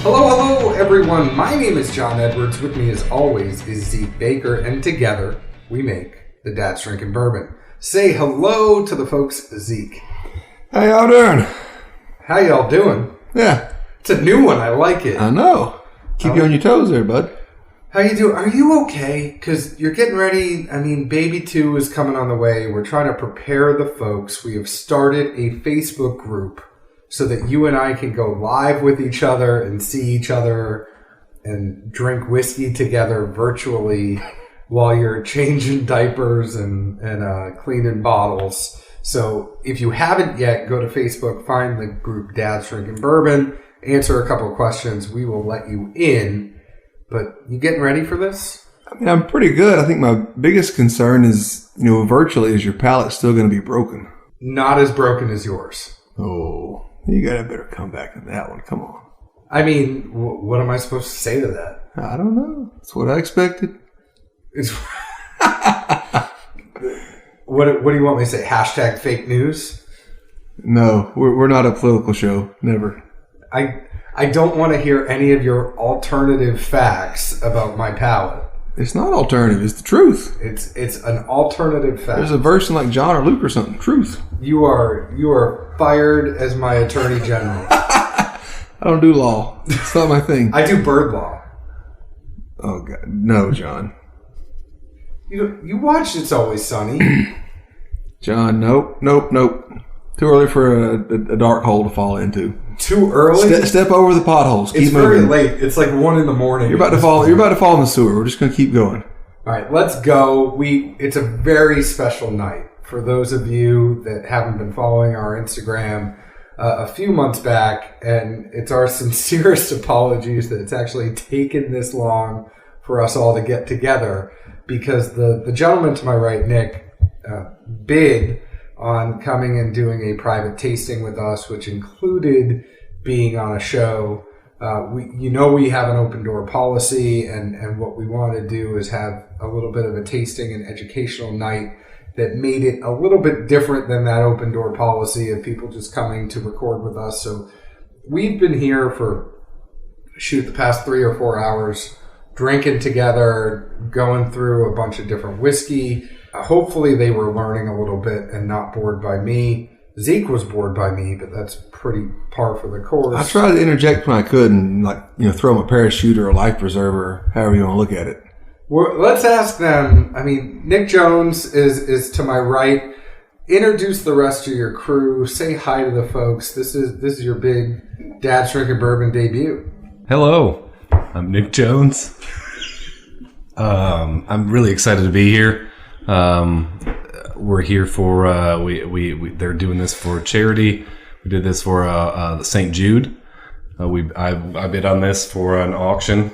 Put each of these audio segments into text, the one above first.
Hello, everyone. My name is John Edwards. With me, as always, is Zeke Baker, and together we make the Dad's Drinking Bourbon. Say hello to the folks, Zeke. How y'all doing? How y'all doing? Yeah. It's a new one. I like it. I know. Keep you on your toes there, bud. How you doing? Are you okay? Because you're getting ready. I mean, Baby 2 is coming on the way. We're trying to prepare the folks. We have started a Facebook group so that you and I can go live with each other and see each other and drink whiskey together virtually while you're changing diapers and cleaning bottles. So if you haven't yet, go to Facebook, find the group Dad's Drinking Bourbon, answer a couple of questions. We will let you in. But you getting ready for this? I mean, I'm pretty good. I think my biggest concern is, virtually, is your palate still going to be broken? Not as broken as yours. Oh, you got to better come back to that one. Come on. I mean, what am I supposed to say to that? I don't know. That's what I expected. It's What do you want me to say? Hashtag fake news? No, we're not a political show. Never. I don't want to hear any of your alternative facts about my palate. It's not alternative. It's the truth. It's an alternative fact. There's a version like John or Luke or something. Truth. You are fired as my attorney general. I don't do law. It's not my thing. I do bird law. Oh, God. No, John. You watched It's Always Sunny. John, nope. Too early for a dark hole to fall into. Too early? Step over the potholes. Keep it's moving. very late. It's like 1 a.m. You're about to fall. You're about to fall in the sewer. We're just going to keep going. All right, let's go. It's a very special night for those of you that haven't been following our Instagram a few months back, and it's our sincerest apologies that it's actually taken this long for us all to get together, because the gentleman to my right, Nick, bid on coming and doing a private tasting with us, which included being on a show. We have an open door policy, and what we want to do is have a little bit of a tasting and educational night that made it a little bit different than that open door policy of people just coming to record with us. So we've been here for the past 3 or 4 hours, drinking together, going through a bunch of different whiskey. Hopefully they were learning a little bit and not bored by me. Zeke was bored by me, but that's pretty par for the course. I tried to interject when I could and throw them a parachute or a life preserver, however you want to look at it. Well, let's ask them. I mean, Nick Jones is to my right. Introduce the rest of your crew. Say hi to the folks. This is your big Dad's Drinking Bourbon debut. Hello, I'm Nick Jones. I'm really excited to be here. We're here for they're doing this for charity. We did this for the St. Jude. I bid on this for an auction.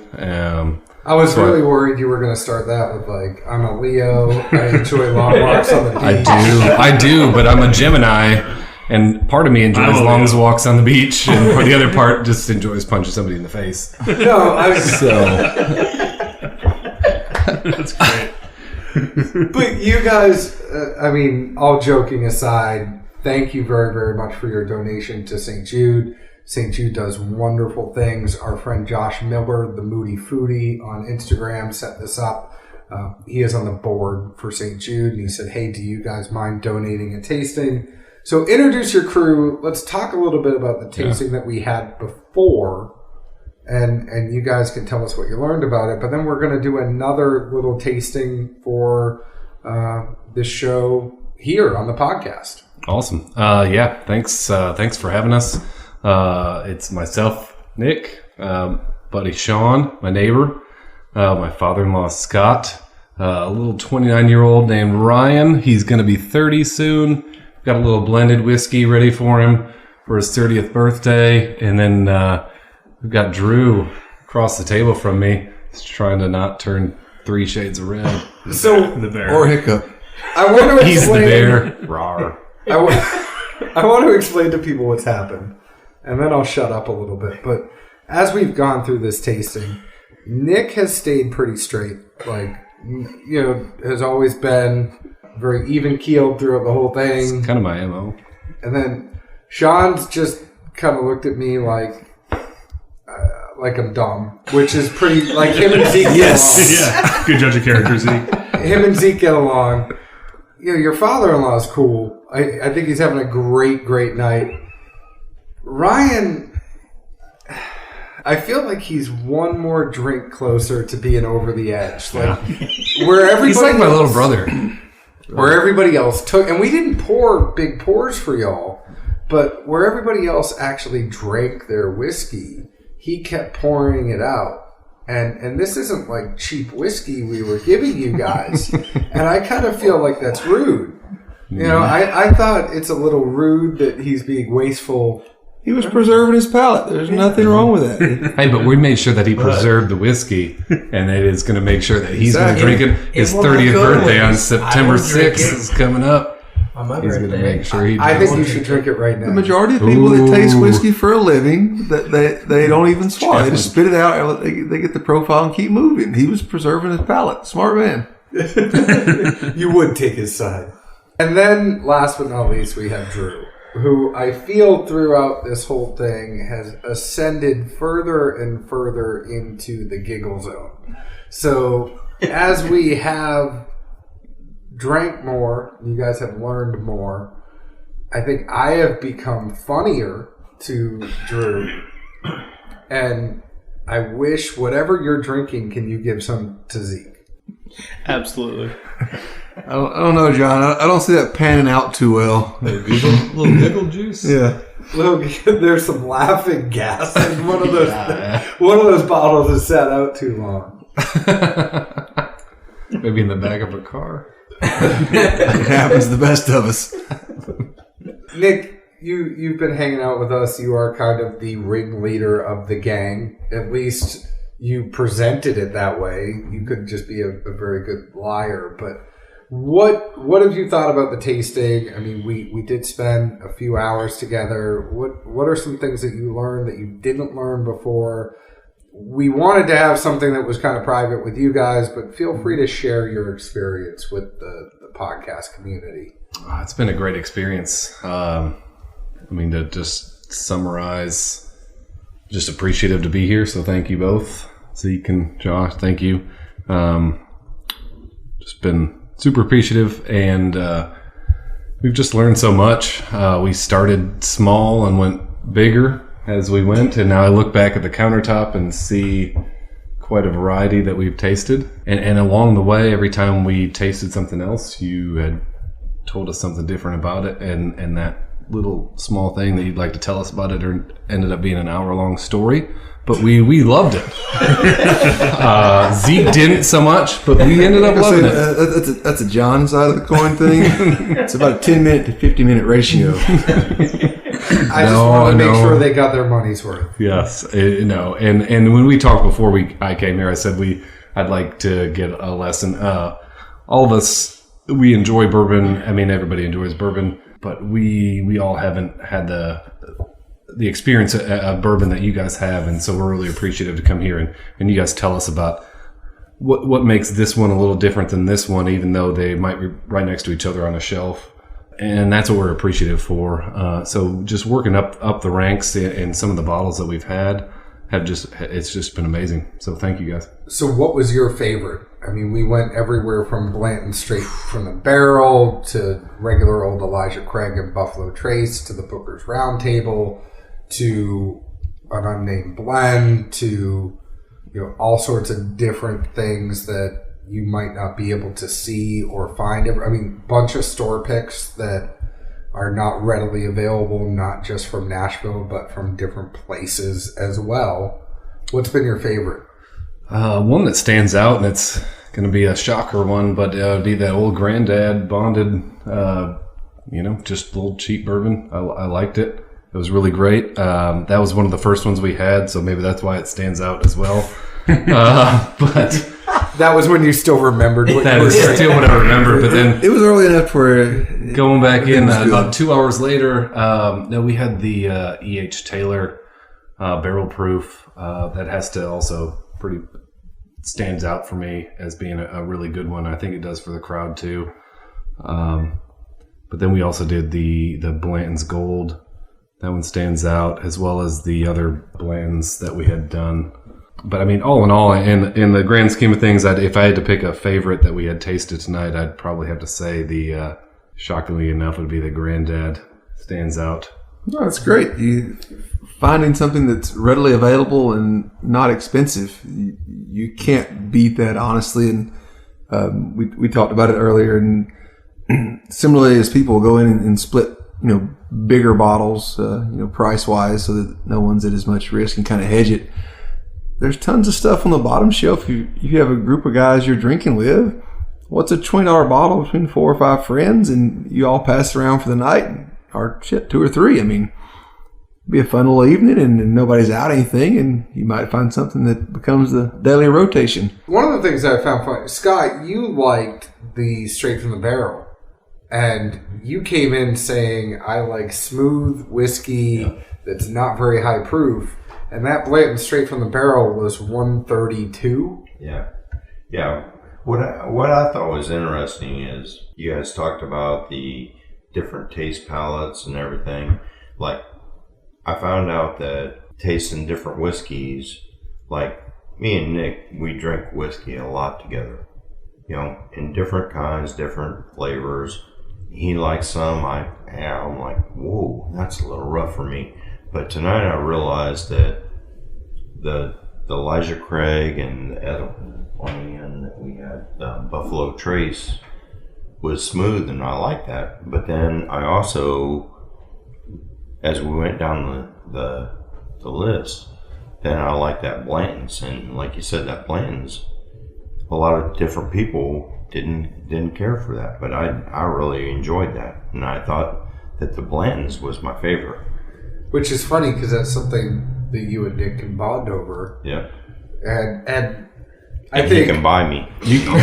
I was really worried you were going to start that with I'm a Leo. I enjoy long walks on the beach. I do, but I'm a Gemini, and part of me enjoys long walks on the beach, and the other part just enjoys punching somebody in the face. No, that's great. But you guys, all joking aside, thank you very, very much for your donation to St. Jude. St. Jude does wonderful things. Our friend Josh Miller, the Moody Foodie on Instagram, set this up. He is on the board for St. Jude, and he said, hey, do you guys mind donating a tasting? So introduce your crew. Let's talk a little bit about the tasting that we had before, and you guys can tell us what you learned about it. But then we're going to do another little tasting for this show here on the podcast. Awesome. Thanks for having us. It's myself, Nick, buddy Sean, my neighbor, my father-in-law Scott, a little 29-year-old named Ryan. He's going to be 30 soon. Got a little blended whiskey ready for him for his 30th birthday. And then we've got Drew across the table from me. He's trying to not turn 3 shades of red. So the bear. Or hiccup. I want to He's the bear. Rawr. I want to explain to people what's happened, and then I'll shut up a little bit. But as we've gone through this tasting, Nick has stayed pretty straight. Has always been very even-keeled throughout the whole thing. It's kind of my MO. And then Sean's just kind of looked at me like I'm dumb, which is pretty, like him and Zeke Yes. Yeah. Good judge of character, Zeke. him and Zeke get along. You know, your father-in-law is cool. I think he's having a great night. Ryan, I feel like he's one more drink closer to being over the edge. Like where everybody He's like my little brother. Where everybody else took, and we didn't pour big pours for y'all, but where everybody else actually drank their whiskey, he kept pouring it out. And this isn't like cheap whiskey we were giving you guys. And I kind of feel like that's rude. You know, I thought it's a little rude that he's being wasteful. He was preserving his palate. There's nothing wrong with that. Hey, but we made sure that he preserved the whiskey, and it is going to make sure that he's going to drink it. His 30th birthday on September 6th is coming up. He's going to make sure he drinks I think you should drink it right now. The majority of people that taste whiskey for a living, that they don't even swallow. They just spit it out. They get the profile and keep moving. He was preserving his palate. Smart man. You would take his side. And then, last but not least, we have Drew, who I feel throughout this whole thing has ascended further and further into the giggle zone. So, as we have drank more, you guys have learned more, I think I have become funnier to Drew. And I wish whatever you're drinking, can you give some to Zeke? Absolutely. I don't know, John. I don't see that panning out too well. little giggle juice. Yeah. Look, there's some laughing gas. And one of those bottles has sat out too long. Maybe in the back of a car. It happens to the best of us. Nick, you've been hanging out with us. You are kind of the ringleader of the gang. At least you presented it that way. You could just be a very good liar. But what have you thought about the tasting? I mean, we did spend a few hours together. What are some things that you learned that you didn't learn before? We wanted to have something that was kind of private with you guys, but feel free to share your experience with the podcast community. It's been a great experience. I mean, to just summarize, just appreciative to be here. So thank you both, Zeke and Josh. Thank you. Just been super appreciative, and we've just learned so much. We started small and went bigger as we went, and now I look back at the countertop and see quite a variety that we've tasted. And along the way, every time we tasted something else, you had told us something different about it, and that little small thing that you'd like to tell us about it ended up being an hour-long story. But we loved it. Zeke didn't so much, but we ended up loving it. That's a John side of the coin thing. It's about a 10-minute to 50-minute ratio. I just want to make sure they got their money's worth. Yes, and when we talked before I came here, I said I'd like to get a lesson. All of us, we enjoy bourbon. I mean, everybody enjoys bourbon, but we all haven't had the experience of bourbon that you guys have, and so we're really appreciative to come here and you guys tell us about what makes this one a little different than this one, even though they might be right next to each other on a shelf. And that's what we're appreciative for. So just working up the ranks in some of the bottles that we've had it's just been amazing. So thank you guys. So what was your favorite? I mean, we went everywhere from Blanton straight from the barrel to regular old Elijah Craig and Buffalo Trace to the Booker's Round Table to an unnamed blend to all sorts of different things that you might not be able to see or find. I mean, bunch of store picks that are not readily available, not just from Nashville, but from different places as well. What's been your favorite? One that stands out, and it's going to be a shocker one, but it would be that old Granddad bonded, just a little cheap bourbon. I liked it. It was really great. That was one of the first ones we had, so maybe that's why it stands out as well. But that was when you still remembered what that you were is drinking. still what I remember. But then it was early enough for going back in about 2 hours later. We had the E.H. Taylor barrel proof that has to also stands out for me as being a really good one. I think it does for the crowd too. But then we also did the Blanton's Gold That one stands out, as well as the other blends that we had done. But I mean, all in all, in the grand scheme of things, if I had to pick a favorite that we had tasted tonight, I'd probably have to say shockingly enough, would be the Granddad. Stands out. No, that's great. Finding something that's readily available and not expensive, you can't beat that, honestly. And we talked about it earlier. And similarly, as people go in and split, bigger bottles, price wise, so that no one's at as much risk and kind of hedge it. There's tons of stuff on the bottom shelf. If you have a group of guys you're drinking with, what's a $20 bottle between 4 or 5 friends, and you all pass around for the night, or 2 or 3? I mean, it'd be a fun little evening, and nobody's out anything, and you might find something that becomes the daily rotation. One of the things that I found funny, Scott, you liked the straight from the barrel, and you came in saying, I like smooth whiskey that's not very high proof. And that blend straight from the barrel was 132. Yeah. What I thought was interesting is you guys talked about the different taste palettes and everything. Like, I found out that tasting different whiskeys, like me and Nick, we drink whiskey a lot together. In different kinds, different flavors. He likes some. I'm like, whoa, that's a little rough for me. But tonight I realized that the Elijah Craig and the other one that we had, Buffalo Trace, was smooth, and I like that. But then I also, as we went down the list, then I like that Blanton's, and like you said, that Blanton's, a lot of different people didn't care for that, but I really enjoyed that, and I thought that the Blanton's was my favorite. Which is funny because that's something that you and Nick can bond over. Yeah. And I think you can buy me. You can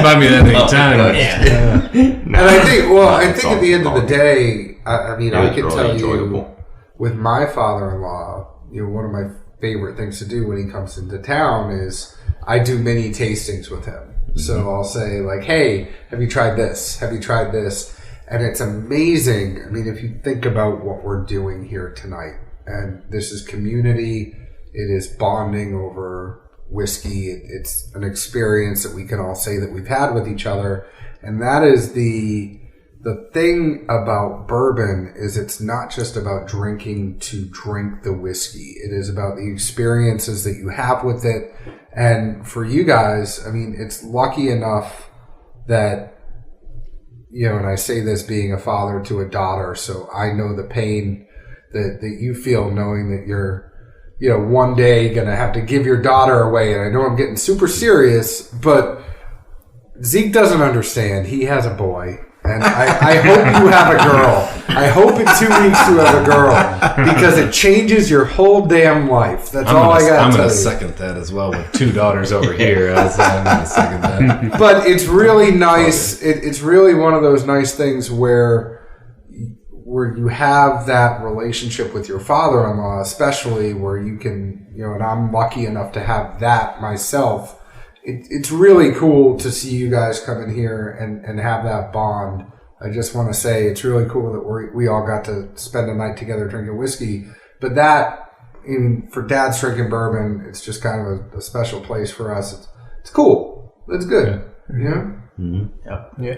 buy me that anytime. And I think at the end of the day, I can really tell enjoyable. you, with my father-in-law, one of my favorite things to do when he comes into town is I do mini tastings with him. Mm-hmm. So I'll say like, hey, have you tried this? Have you tried this? And it's amazing. I mean, if you think about what we're doing here tonight, and this is community, it is bonding over whiskey. It's an experience that we can all say that we've had with each other. And that is the thing about bourbon is it's not just about drinking to drink the whiskey. It is about the experiences that you have with it. And for you guys, I mean, it's lucky enough that, and I say this being a father to a daughter, so I know the pain that you feel knowing that you're, one day going to have to give your daughter away. And I know I'm getting super serious, but Zeke doesn't understand. He has a boy. And I hope you have a girl. I hope in 2 weeks you have a girl because it changes your whole damn life. That's all I got to tell you. I'm going to second that as well with 2 daughters over here. I'm going to second that. But it's really nice. It's really one of those nice things where you have that relationship with your father-in-law, especially where you can, and I'm lucky enough to have that myself. It's really cool to see you guys come in here and have that bond. I just want to say it's really cool that we all got to spend a night together drinking whiskey. But for Dad's drinking bourbon, it's just kind of a special place for us. It's cool. It's good. Yeah. Mm-hmm. Yeah.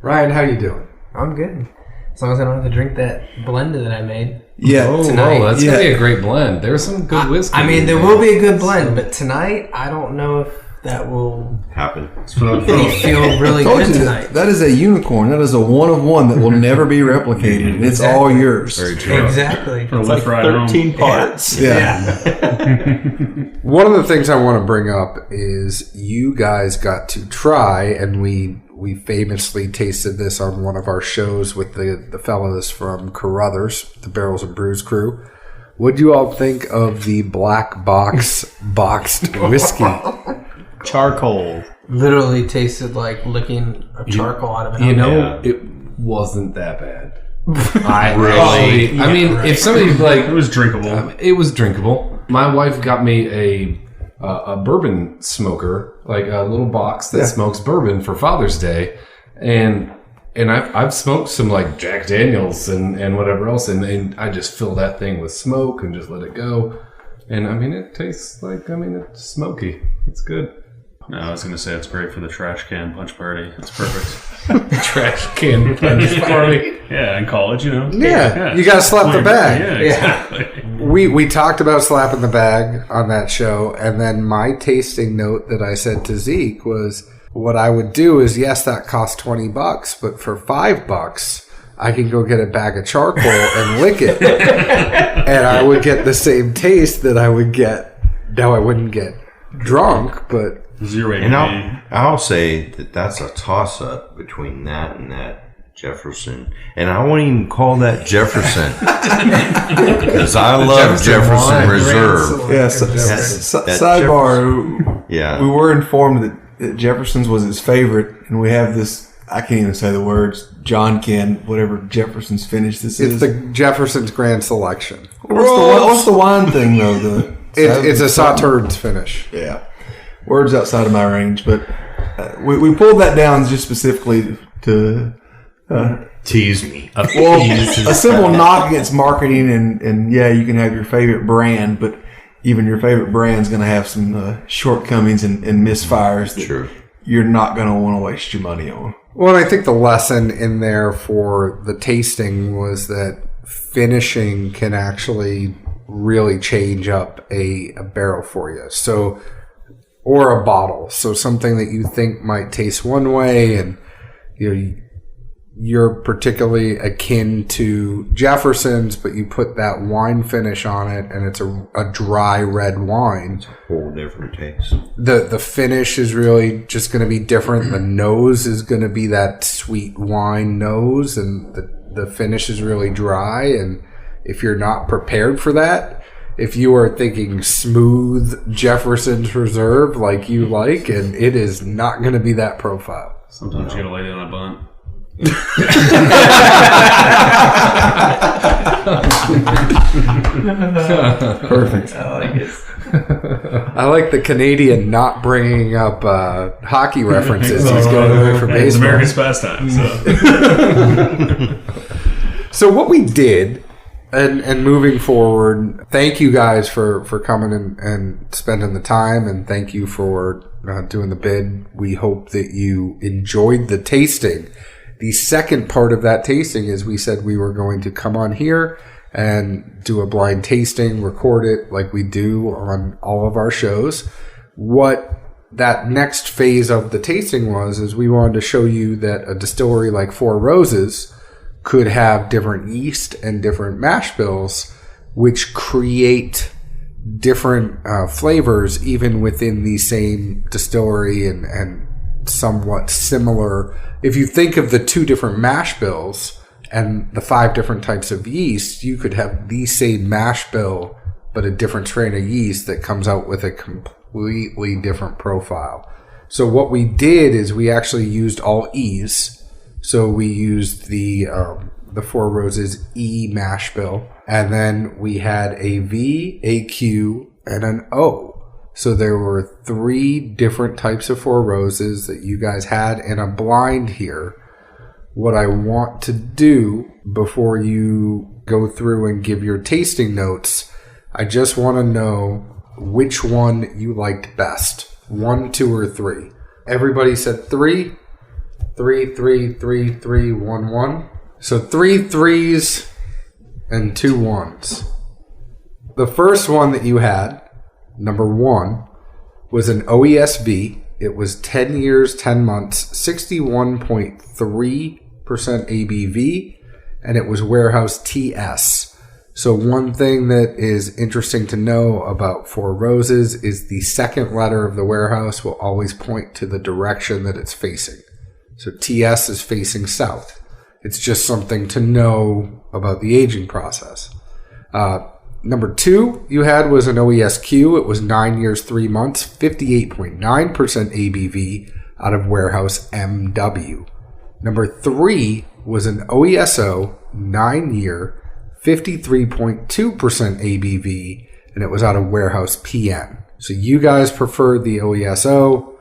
Ryan, how you doing? I'm good. As long as I don't have to drink that blended that I made. Yeah, tonight. That's going to be a great blend. There's some good whiskey. I mean, there will be a good blend, but tonight, I don't know if that will happen. feel really good tonight. That is a unicorn. That is a one of one that will never be replicated. And it's all yours. Very true. Exactly. It's like 13 parts. Yeah. One of the things I want to bring up is you guys got to try, and we famously tasted this on one of our shows with the fellows from Carruthers, the Barrels and Brews crew. What do you all think of the Black Box boxed whiskey? Charcoal. Literally tasted like licking a charcoal out of an oven. It wasn't that bad. I mean, if somebody It was drinkable. it was drinkable. My wife got me a bourbon smoker, like a little box that smokes bourbon for Father's Day, and And I've smoked some like Jack Daniels and whatever else, and I just fill that thing with smoke and just let it go. And I mean, it tastes like, it's smoky. It's good. No, I was going to say it's great for the trash can punch party. It's perfect. Trash can punch party. Yeah, in college, Yeah, you got to slap the bag. Yeah, exactly. We talked about slapping the bag on that show, and then my tasting note that I said to Zeke was, what I would do is, yes, that costs $20, but for $5, I can go get a bag of charcoal and lick it, and I would get the same taste that I would get. Now I wouldn't get drunk, but Zero And I'll say that that's a toss up between that and that Jefferson, and I won't even call that Jefferson because I love Jefferson Reserve. Yes. Sidebar. Yeah. We were informed that Jefferson's was his favorite, and we have this. I can't even say the words. John Ken, whatever Jefferson's finish this it's is. the Jefferson's Grand Selection. What's the wine thing though? It's a Sauternes finish. Yeah. Words outside of my range, but we pulled that down just specifically to Tease me. a simple knock against marketing, and yeah, you can have your favorite brand, but even your favorite brand's going to have some shortcomings and misfires that you're not going to want to waste your money on. Well, and I think the lesson in there for the tasting was that finishing can actually really change up a barrel for you. So, or a bottle. So something that you think might taste one way, and you're particularly akin to Jefferson's, but you put that wine finish on it, and it's a dry red wine. It's a whole different taste. The finish is really just going to be different. The nose is going to be that sweet wine nose, and the finish is really dry. And if you're not prepared for that, if you are thinking smooth Jefferson's Reserve like you like, and it is not going to be that profile. Sometimes you got to lay down a bunt. Perfect. I like it. I like the Canadian not bringing up hockey references. He's going away for It's baseball. America's pastime. So. So what we did, and moving forward, thank you guys for coming and spending the time, and thank you for doing the bid. We hope that you enjoyed the tasting. The second part of that tasting is we said we were going to come on here and do a blind tasting, record it like we do on all of our shows. What that next phase of the tasting was is we wanted to show you that a distillery like Four Roses could have different yeast and different mash bills, which create different flavors even within the same distillery and somewhat similar. If you think of the two different mash bills and the 5 different types of yeast, you could have the same mash bill, but a different strain of yeast that comes out with a completely different profile. So what we did is we actually used all E's. So we used the Four Roses E mash bill, and then we had a V, a Q, and an O. So there were 3 different types of Four Roses that you guys had in a blind here. What I want to do before you go through and give your tasting notes, I just want to know which one you liked best. 1, 2, or 3. Everybody said 3. 3, 3, 3, 3, 1, 1. So 3 3s and 2 1s. The first one that you had, number 1, was an OESV. It was 10 years, 10 months, 61.3% ABV, and it was Warehouse TS. So one thing that is interesting to know about Four Roses is the second letter of the warehouse will always point to the direction that it's facing. So TS is facing south. It's just something to know about the aging process. Number 2 you had was an OESQ. It was 9 years, 3 months, 58.9% ABV out of Warehouse MW. Number 3 was an OESO, 9 year, 53.2% ABV, and it was out of Warehouse PN. So you guys preferred the OESO.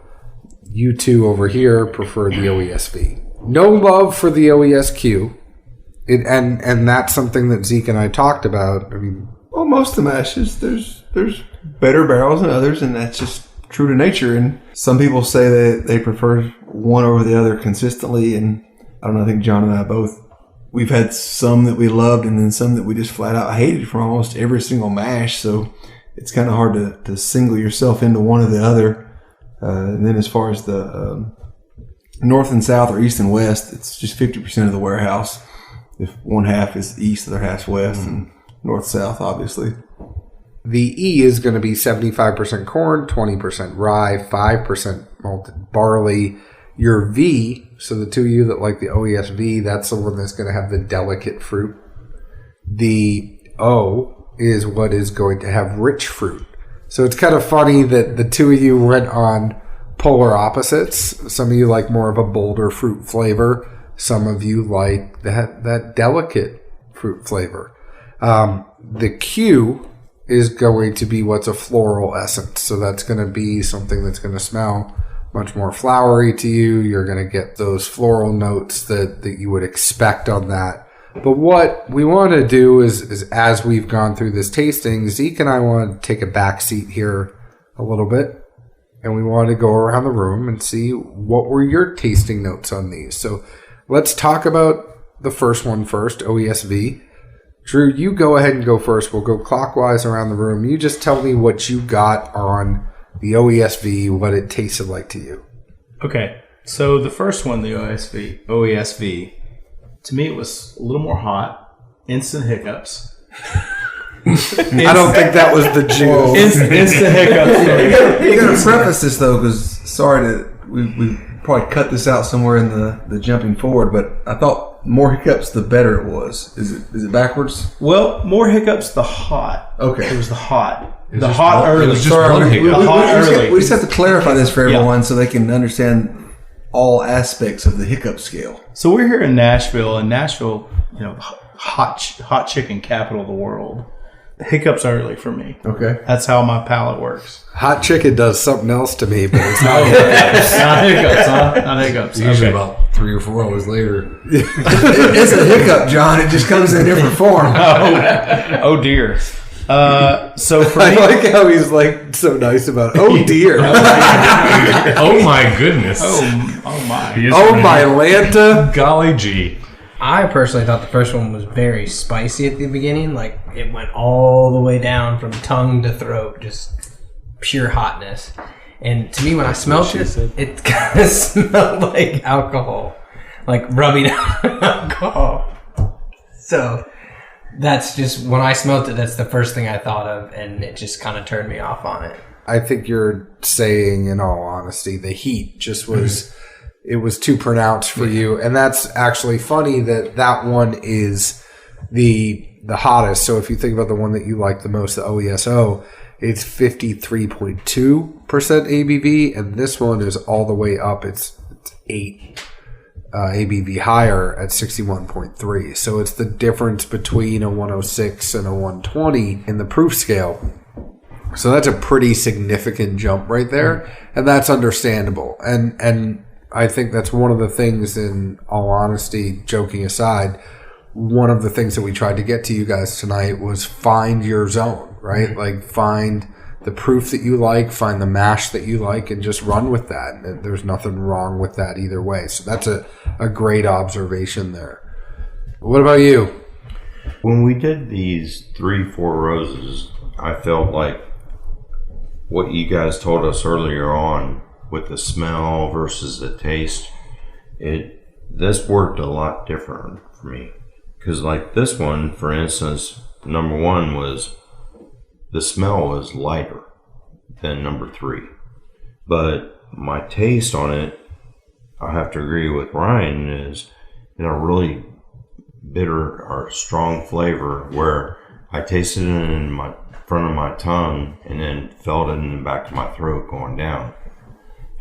You two over here preferred the OESV. no love for the OESQ. And that's something that Zeke and I talked about. I mean, well, most of the mashes, there's better barrels than others, and that's just true to nature. And some people say that they prefer one over the other consistently. And I don't know, I think John and I both, we've had some that we loved and then some that we just flat out hated from almost every single mash. So it's kind of hard to single yourself into one or the other. And then as far as the north and south or east and west, it's just 50% of the warehouse. If one half is east, the other half's west, and north-south, obviously. The E is going to be 75% corn, 20% rye, 5% malted barley. Your V, so the two of you that like the OESV, that's the one that's going to have the delicate fruit. The O is what is going to have rich fruit. So it's kind of funny that the two of you went on polar opposites. Some of you like more of a bolder fruit flavor. Some of you like that delicate fruit flavor. The Q is going to be what's a floral essence. So that's going to be something that's going to smell much more flowery to you. You're going to get those floral notes that you would expect on that. But what we want to do is as we've gone through this tasting, Zeke and I want to take a back seat here a little bit. And we want to go around the room and see what were your tasting notes on these. So let's talk about the first one first, OESV. Drew, you go ahead and go first. We'll go clockwise around the room. You just tell me what you got on the OESV, what it tasted like to you. Okay, so the first one, the OESV, to me it was a little more hot, instant hiccups. I don't think that was the Jude. Instant hiccups. You got to preface this, though, because sorry that we probably cut this out somewhere in the jumping forward, but I thought more hiccups the better it was. Is it backwards? Well, more hiccups, the hot. Okay. It was the hot. was The just hot one- early. it was just Sorry, one hiccup. the hot early. We just have to clarify this for everyone so they can understand all aspects of the hiccup scale. So we're here in Nashville, and Nashville, hot chicken capital of the world. Hiccups early for me. Okay. That's how my palate works. Hot chicken does something else to me, but it's not Not hiccups, huh? Not hiccups. Usually Okay. about 3 or 4 hours later. It's a hiccup, John. It just comes in different form. Oh dear. So for I me, like how he's like so nice about it. Oh dear. Oh my goodness. oh my. He is Oh ready. my Lanta. Golly gee. I personally thought the first one was very spicy at the beginning. Like, it went all the way down from tongue to throat, just pure hotness. And to me, when I smelled it kind of smelled like alcohol, like rubbing out alcohol. So that's just, when I smelled it, that's the first thing I thought of, and it just kind of turned me off on it. I think you're saying, in all honesty, the heat just was, it was too pronounced for you. And that's actually funny that one is the hottest. So if you think about the one that you like the most, the OESO, it's 53.2% ABV, and this one is all the way up. It's 8 ABV higher at 61.3. So it's the difference between a 106 and a 120 in the proof scale. So that's a pretty significant jump right there, and that's understandable. And I think that's one of the things, in all honesty, joking aside, one of the things that we tried to get to you guys tonight was find your zone, right? Like, find the proof that you like, find the mash that you like, and just run with that. And there's nothing wrong with that either way. So that's a great observation there. What about you? When we did these 3-4 roses, I felt like what you guys told us earlier on with the smell versus the taste, this worked a lot different for me. Because like this one, for instance, number 1 was, the smell was lighter than number 3. But my taste on it, I have to agree with Ryan, is really bitter or strong flavor where I tasted it in my front of my tongue and then felt it in the back of my throat going down.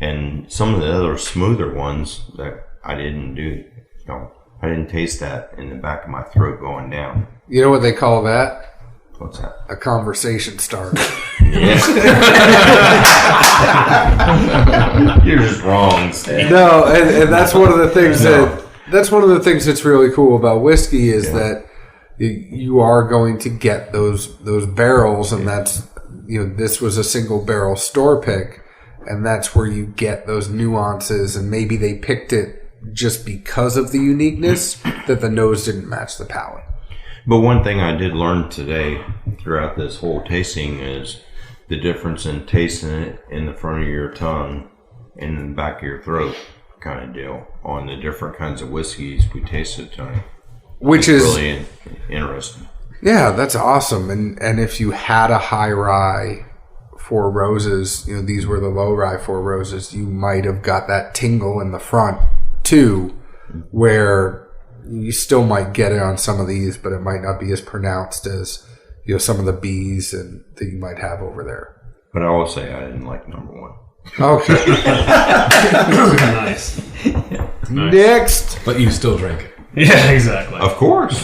And some of the other smoother ones that I didn't do, I didn't taste that in the back of my throat going down. You know what they call that? What's that? A conversation starter. You're just wrong, Steve. No, and that's one of the things that's one of the things that's really cool about whiskey is that you are going to get those barrels, and that's this was a single barrel store pick, and that's where you get those nuances, and maybe they picked it just because of the uniqueness that the nose didn't match the palate. But one thing I did learn today throughout this whole tasting is the difference in tasting it in the front of your tongue and in the back of your throat kind of deal on the different kinds of whiskeys we tasted tonight. Which it's is really interesting. Yeah, that's awesome. And if you had a high rye Four Roses, these were the low rye Four Roses, you might have got that tingle in the front too, where you still might get it on some of these, but it might not be as pronounced as some of the Bs and that you might have over there. But I will say I didn't like number one. Okay. Nice. Next. But you still drink it. Yeah, exactly. Of course.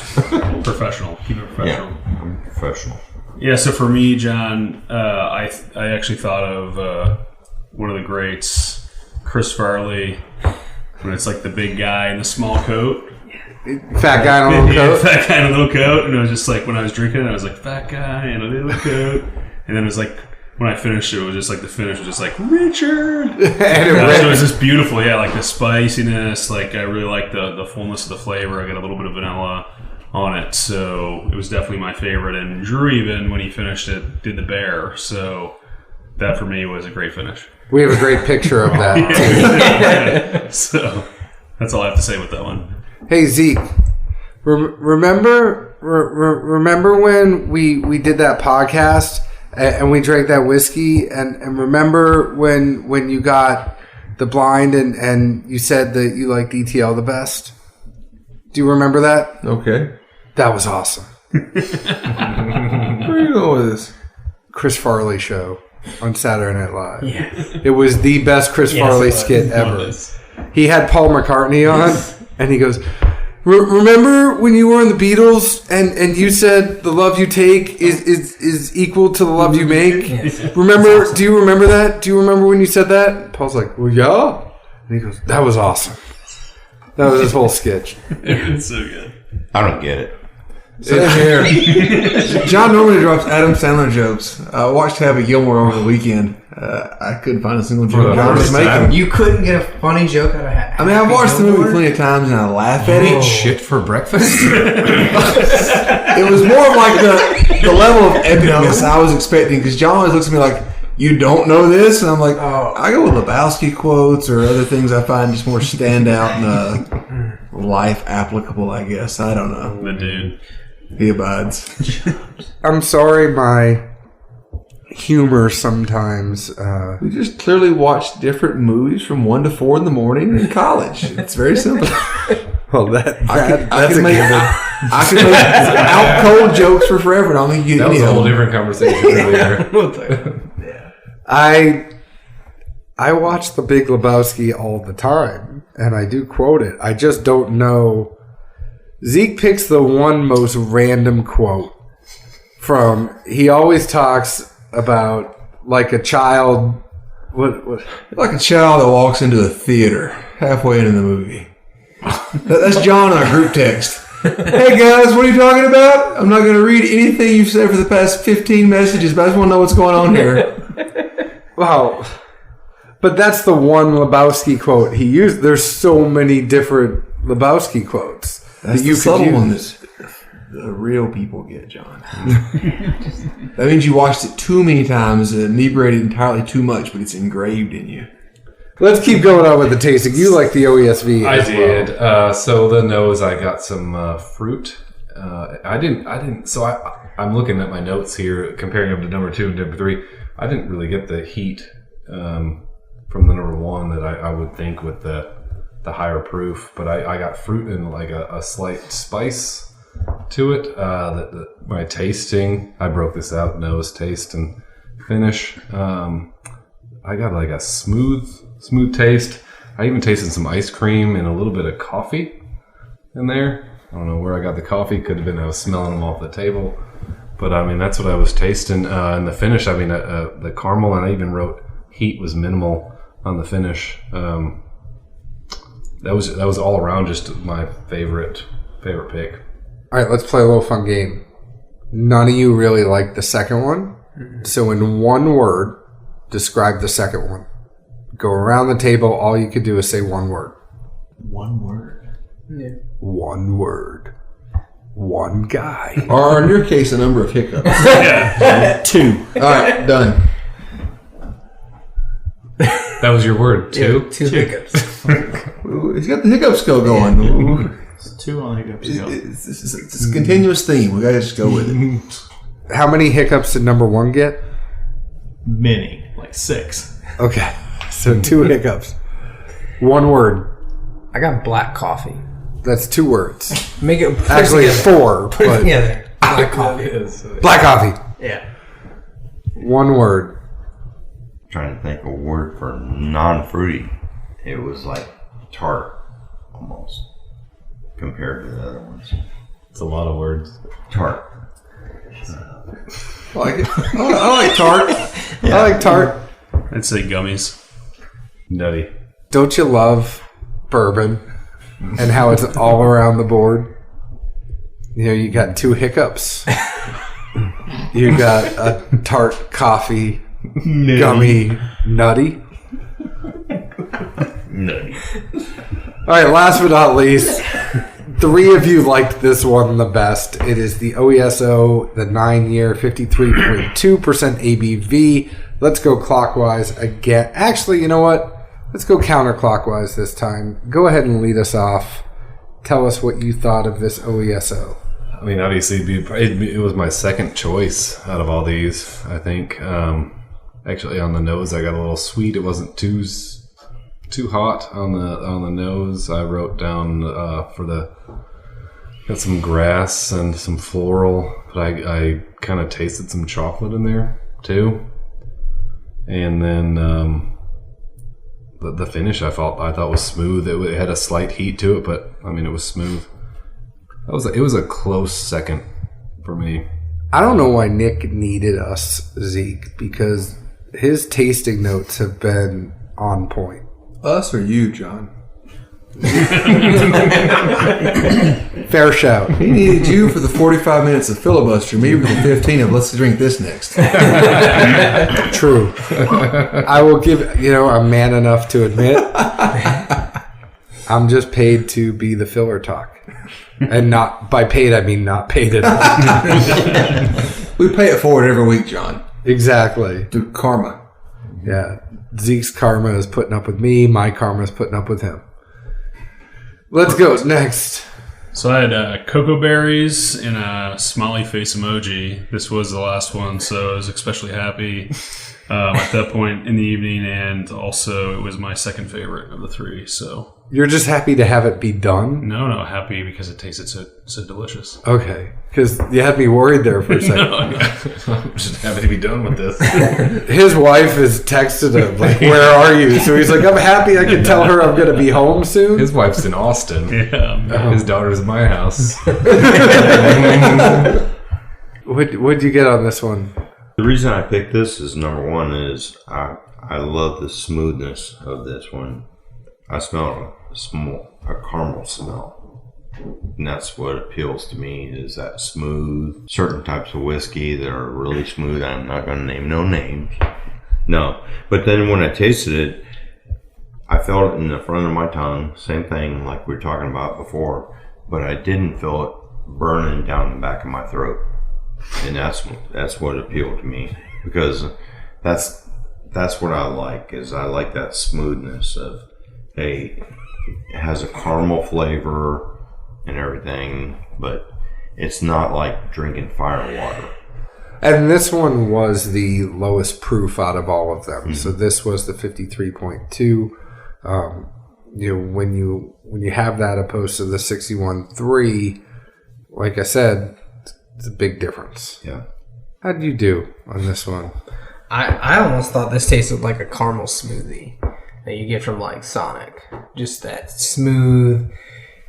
Professional. Keep it professional. Yeah, I'm professional. Yeah, so for me, John, I actually thought of one of the greats, Chris Farley, when it's like the big guy in the small coat. Fat guy in a little coat? Fat guy in a little coat. And it was just like when I was drinking it, I was like, fat guy in a little coat. And then it was like, when I finished it was just like the finish was just like, Richard! So it was just beautiful, yeah, like the spiciness, like I really like the fullness of the flavor. I got a little bit of vanilla on it, so it was definitely my favorite. And Drew, even when he finished it, did the bear, so that for me was a great finish. We have a great picture of that. So that's all I have to say with that one. Hey Zeke, remember when we did that podcast and we drank that whiskey, and remember when you got the blind and you said that you liked ETL the best? Do you remember that? Okay. That was awesome. Where are you going with this? Chris Farley show on Saturday Night Live. Yes. It was the best Chris Farley skit ever. He had Paul McCartney on, and he goes, remember when you were in the Beatles and you said the love you take is equal to the love you make? Yes. Remember? Awesome. Do you remember that? Do you remember when you said that? Paul's like, well, yeah. And he goes, that was awesome. That was his whole sketch. It's so good. I don't get it. Same here. John normally drops Adam Sandler jokes. I watched Happy Gilmore over the weekend. I couldn't find a single joke John was making. You couldn't get a funny joke out of Happy I mean, I've watched the movie plenty of times and I laugh at it. Shit for breakfast? It was more of like the level of epicness I was expecting, because John always looks at me like, you don't know this? And I'm like, I go with Lebowski quotes or other things I find just more standout and life applicable, I guess. I don't know. The dude. He abides. I'm sorry, my humor sometimes. We just clearly watched different movies from 1 to 4 in the morning in college. It's very simple. Well, that's a make I can make out cold jokes for forever. And I don't think you that was a whole different conversation earlier. I watch The Big Lebowski all the time, and I do quote it. I just don't know. Zeke picks the one most random quote from. He always talks about like a child. What? Like a child that walks into a theater halfway into the movie. That's John in our group text. Hey guys, what are you talking about? I'm not going to read anything you've said for the past 15 messages, but I just want to know what's going on here. Wow. But that's the one Lebowski quote he used. There's so many different Lebowski quotes. That's the subtle one that the real people get, John. That means you watched it too many times and inebriated entirely too much, but it's engraved in you. Let's keep going on with the tasting. You like the OESV. I did. So the nose, I got some fruit. I didn't. So I'm looking at my notes here, comparing them to number 2 and number 3. I didn't really get the heat from the number 1 that I would think with the higher proof, but I got fruit and like a slight spice to it. My tasting, I broke this out: nose, taste, and finish. I got like a smooth taste. I even tasted some ice cream and a little bit of coffee in there. I don't know where I got the coffee. Could have been I was smelling them off the table. But I mean, that's what I was tasting. And the finish, I mean, the caramel, and I even wrote heat was minimal on the finish. That was all around just my favorite pick. All right, let's play a little fun game. None of you really like the second one. So in one word, describe the second one. Go around the table. All you could do is say one word. One word. Yeah. One word. One guy. Or in your case, a number of hiccups. Two. All right, done. That was your word, too? Two hiccups. Ooh, he's got the hiccup skill going. Ooh. It's two on the hiccups. It's a continuous theme. We gotta just go with it. How many hiccups did number one get? Many. Like 6. Okay. So 2 hiccups. One word. I got black coffee. That's 2 words. Make it put Actually, it together. 4. Put it But together. Black coffee. black coffee. Yeah. One word. Trying to think of a word for non-fruity. It was like tart, almost, compared to the other ones. It's a lot of words. Tart. I like it. I like tart. I like tart. I'd say gummies. Nutty. Don't you love bourbon and how it's all around the board? You know, you got 2 hiccups. You got a tart coffee gummy nutty. Nutty. All right, last but not least, 3 of you liked this one the best. It is the OESO, the 9-year, 53.2% ABV. Let's go clockwise again. Actually, you know what? Let's go counterclockwise this time. Go ahead and lead us off. Tell us what you thought of this OESO. I mean, obviously, it was my second choice out of all these, I think. Actually, on the nose, I got a little sweet. It wasn't too hot on the nose. I wrote down got some grass and some floral, but I kind of tasted some chocolate in there too. And then the finish I thought was smooth. It had a slight heat to it, but I mean, it was smooth. It was a close second for me. I don't know why Nick needed us, Zeke, because his tasting notes have been on point. Us or you, John? Fair shout. He needed you for the 45 minutes of filibuster, me for the 15 of let's drink this next. True. I will give, I'm man enough to admit I'm just paid to be the filler talk. And not by paid, I mean not paid at all. We pay it forward every week, John. Exactly. Through karma. Yeah. Zeke's karma is putting up with me. My karma is putting up with him. Let's go. Next. So I had cocoa berries and a smiley face emoji. This was the last one, so I was especially happy at that point in the evening, and also it was my second favorite of the 3. So You're just happy to have it be done? no, happy because it tasted so delicious. Okay. Because you had me worried there for a second. I'm just happy to be done with this. His wife has texted him, like, where are you? So he's like, I'm happy I can tell her I'm going to be home soon. His wife's in Austin. Yeah. His daughter's at my house. What'd you get on this one? The reason I picked this is, number one, is I love the smoothness of this one. I smell a caramel smell. And that's what appeals to me, is that smooth. Certain types of whiskey that are really smooth. I'm not going to name no names. No. But then when I tasted it, I felt it in the front of my tongue. Same thing like we were talking about before. But I didn't feel it burning down the back of my throat. And that's what appealed to me. Because that's what I like, is I like that smoothness of, hey, it has a caramel flavor and everything, but it's not like drinking fire water. And this one was the lowest proof out of all of them. Mm-hmm. So this was the 53.2. When you have that opposed to the 61.3, like I said, it's a big difference. Yeah. How did you do on this one? I almost thought this tasted like a caramel smoothie that you get from like Sonic. Just that smooth,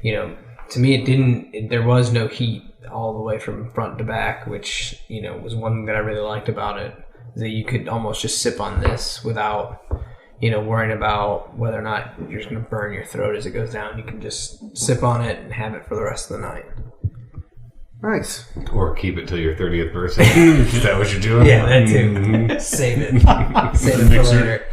to me it didn't, there was no heat all the way from front to back, which, was one thing that I really liked about it, is that you could almost just sip on this without, worrying about whether or not you're just going to burn your throat as it goes down. You can just sip on it and have it for the rest of the night. Nice. Or keep it till your 30th birthday. Is that what you're doing? Yeah, that too. Save it. Save it for later.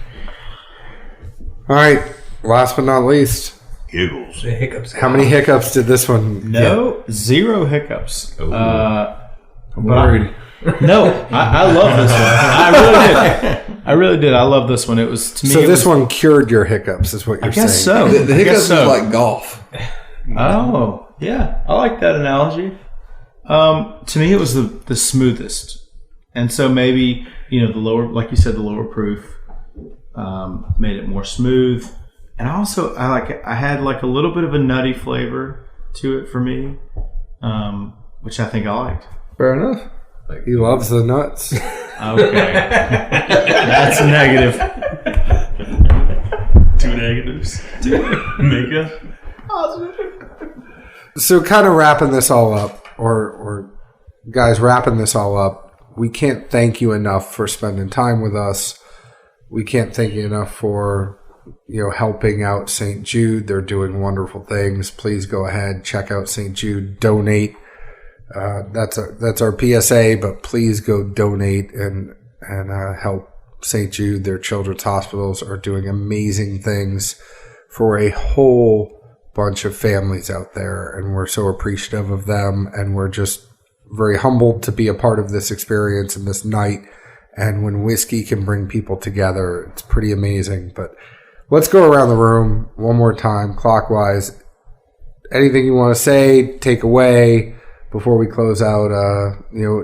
All right. Last but not least, Giggles. The hiccups. how many hiccups did this one No, 0 hiccups. Ooh. I'm worried. No, I love this one. I really did. I really did. I love this one. It was to me. So this one cured your hiccups, is what you're I guess saying. so. The I hiccups guess so. is like golf. Oh, yeah. I like that analogy. To me, it was the smoothest. And so maybe, the lower, like you said, the lower proof made it more smooth. And also, I had like a little bit of a nutty flavor to it for me, which I think I liked. Fair enough. He loves the nuts. Okay. That's a negative. 2 negatives. Make up. So kind of wrapping this all up, or guys wrapping this all up, we can't thank you enough for spending time with us. We can't thank you enough for, helping out St. Jude. They're doing wonderful things. Please go ahead, check out St. Jude, donate. That's our PSA, but please go donate and help St. Jude. Their children's hospitals are doing amazing things for a whole bunch of families out there, and we're so appreciative of them, and we're just very humbled to be a part of this experience and this night. And when whiskey can bring people together, it's pretty amazing. But let's go around the room one more time, clockwise. Anything you want to say, take away before we close out?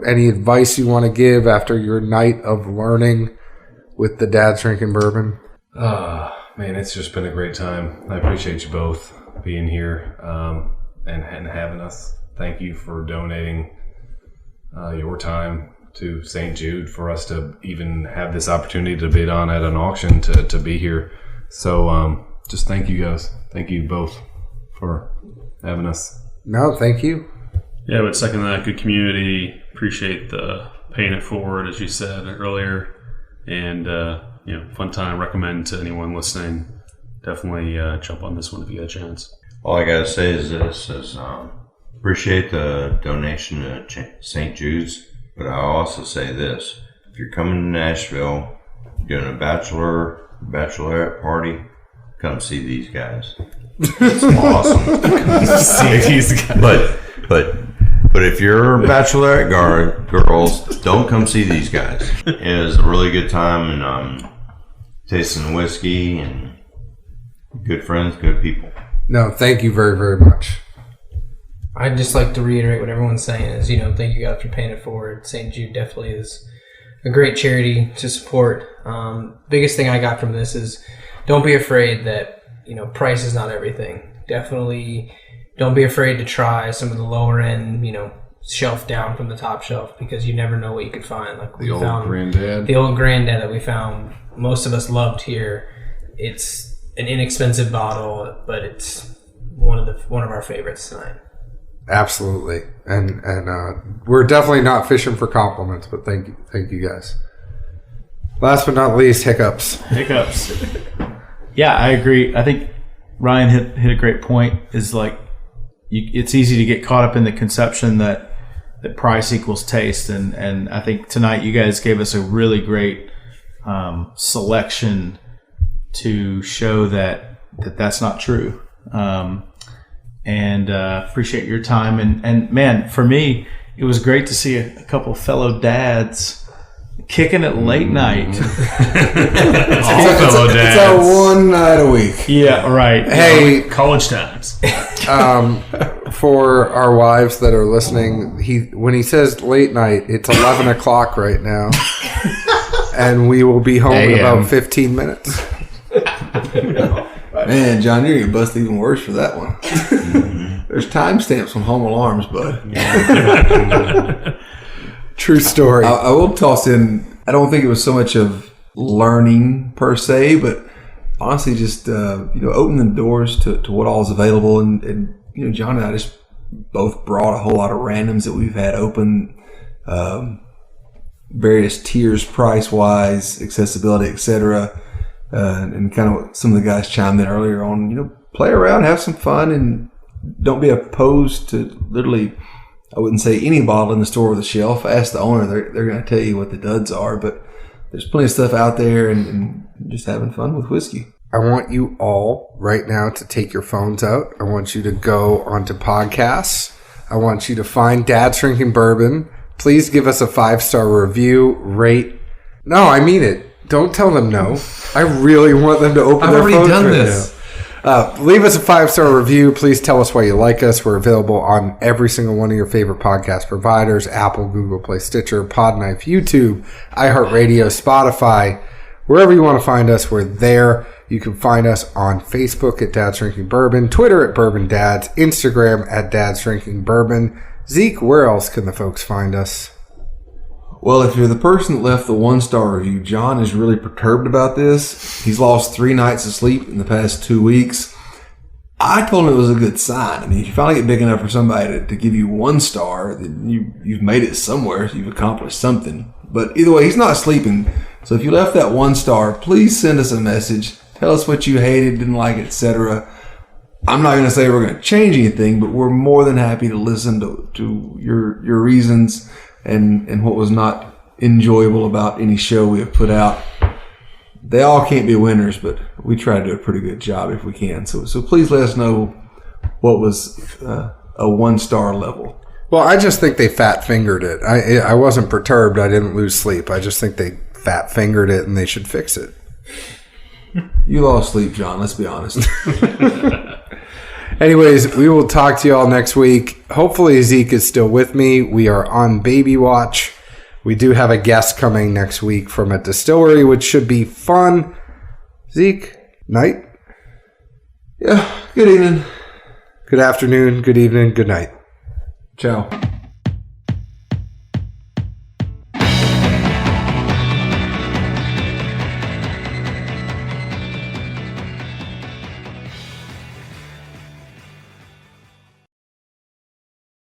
Any advice you want to give after your night of learning with the Dads Drinking Bourbon? Man, it's just been a great time. I appreciate you both being here and having us. Thank you for donating your time to St. Jude for us to even have this opportunity to bid on at an auction to be here. So just thank you guys. Thank you both for having us. No, thank you. Yeah, I would second that. Good community. Appreciate the paying it forward, as you said earlier. And, fun time. Recommend to anyone listening. Definitely jump on this one if you get a chance. All I got to say is this, appreciate the donation to St. Jude's, but I also say this. If you're coming to Nashville, doing a bachelorette party, come see these guys. It's awesome. See these guys. But if you're bachelorette girls, don't come see these guys. It was a really good time, and tasting whiskey and good friends, good people. No, thank you very, very much. I'd just like to reiterate what everyone's saying is, thank you guys for paying it forward. St. Jude definitely is a great charity to support. Biggest thing I got from this is don't be afraid that, price is not everything. Definitely don't be afraid to try some of the lower end, shelf down from the top shelf, because you never know what you could find. Like The old granddad that we found, most of us loved here. It's an inexpensive bottle, but it's one of our favorites tonight. Absolutely, and we're definitely not fishing for compliments, but thank you guys. Last but not least, hiccups. Yeah, I agree. I think Ryan hit a great point. Is like it's easy to get caught up in the conception that price equals taste, and I think tonight you guys gave us a really great selection to show that that's not true. And appreciate your time. And man, for me, it was great to see a couple fellow dads kicking it late night. Fellow dads. It's our one night a week. Yeah, right. Hey, College times. for our wives that are listening, when he says late night, it's 11 o'clock right now, and we will be home in about 15 minutes. Man, John, you're going to bust even worse for that one. There's timestamps on home alarms, bud. True story. I will toss in, I don't think it was so much of learning per se, but honestly just, opening the doors to what all is available. And John and I just both brought a whole lot of randoms that we've had open, various tiers, price wise, accessibility, etc. And kind of what some of the guys chimed in earlier on. Play around, have some fun, and don't be opposed to literally, I wouldn't say any bottle in the store with a shelf. Ask the owner; they're going to tell you what the duds are. But there's plenty of stuff out there, and just having fun with whiskey. I want you all right now to take your phones out. I want you to go onto podcasts. I want you to find Dad's Drinking Bourbon. Please give us a 5-star review, rate. No, I mean it. Don't tell them no. I really want them to open their phones. I've already done this. Leave us a 5-star review. Please tell us why you like us. We're available on every single one of your favorite podcast providers: Apple, Google Play, Stitcher, Podknife, YouTube, iHeartRadio, Spotify. Wherever you want to find us, we're there. You can find us on Facebook at Dad's Drinking Bourbon, Twitter at Bourbon Dads, Instagram at Dad's Drinking Bourbon. Zeke, where else can the folks find us? Well, if you're the person that left the 1-star review, John is really perturbed about this. He's lost 3 nights of sleep in the past 2 weeks. I told him it was a good sign. I mean, if you finally get big enough for somebody to give you 1 star, then you've made it somewhere. You've accomplished something. But either way, he's not sleeping. So if you left that 1 star, please send us a message. Tell us what you hated, didn't like, etc. I'm not going to say we're going to change anything, but we're more than happy to listen to your reasons and what was not enjoyable about any show we have put out. They all can't be winners, but we try to do a pretty good job if we can. So please let us know what was a 1-star level. Well, I just think they fat-fingered it. I wasn't perturbed. I didn't lose sleep. I just think they fat-fingered it, and they should fix it. You lost sleep, John. Let's be honest. Anyways, we will talk to you all next week. Hopefully Zeke is still with me. We are on baby watch. We do have a guest coming next week from a distillery, which should be fun. Zeke, night? Yeah, good evening. Good afternoon, good evening, good night. Ciao.